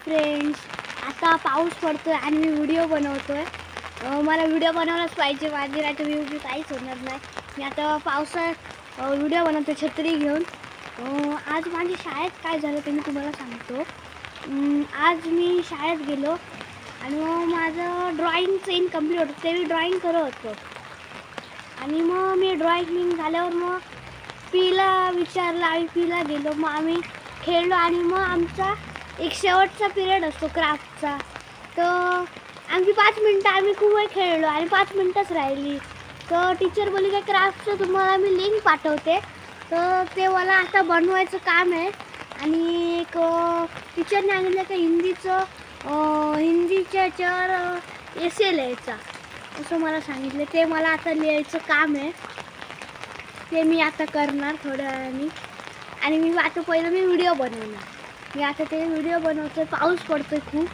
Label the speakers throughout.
Speaker 1: Friends, आता पाऊस पडतोय आणि मी व्हिडिओ बनवतोय. मला व्हिडिओ बनवलाच पाहिजे, माझी नाही तर व्ह्यू काहीच होणार नाही. मी आता पावसाळ्यात व्हिडिओ बनवतो छत्री घेऊन. आज माझी शाळेत काय झालं ते मी तुम्हाला सांगतो. आज मी शाळेत गेलो आणि मग माझं ड्रॉइंगचं इनकम्प्लीट होतं, ते मी ड्रॉइंग करत होतो. आणि मग मी ड्रॉइंग झाल्यावर मग पीला विचारलं, आम्ही पीला गेलो, मग आम्ही खेळलो आणि मग आमचा एक शेवटचा पिरियड असतो क्राफ्टचा. तर आमची 5 मिनटं आम्ही खूप वेळ खेळलो आणि 5 मिनटंच राहिली. तर टीचर बोलली काय क्राफ्टचं तुम्हाला मी लिंक पाठवते, तर ते मला आता बनवायचं काम आहे. आणि एक टीचरने सांगितलं की हिंदीच्या याच्यावर एसे लिहायचा असं मला सांगितलं. ते मला आता लिहायचं काम आहे, ते मी आता करणार थोड्या वेळाने. आणि मी आता पहिलं मी व्हिडिओ बनवणार. मी आता ते व्हिडिओ बनवतोय. पाऊस पडतोय खूप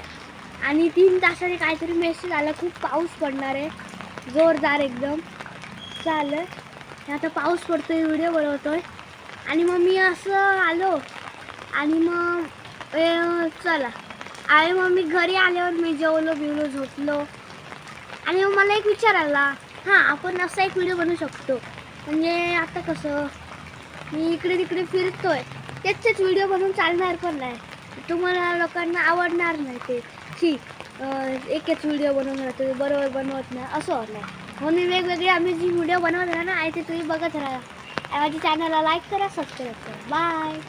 Speaker 1: आणि 3 तासाने काहीतरी मेसेज आला खूप पाऊस पडणार आहे, जोरदार एकदम चाललं. आता पाऊस पडतोय, व्हिडिओ बनवतोय. आणि मग मी असं आलो आणि मग चला मग मी घरी आल्यावर मी जेवलो बिवलो झोपलो. आणि मग मला एक विचार आला, आपण असा एक व्हिडिओ बनवू शकतो. म्हणजे आता कसं मी इकडे तिकडे फिरतोय, तेच व्हिडिओ बनवून चालणार पण नाही, तुम्हाला लोकांना आवडणार नाही. ते एकच व्हिडिओ बनवून राहतो, बरोबर बनवत नाही असं होत नाही. म्हणून मी वेगवेगळे आम्ही जी व्हिडिओ बनवत राहा ना, ते तुम्ही बघत राहा. माझ्या चॅनलला लाईक करा, सबस्क्राईब करा. बाय.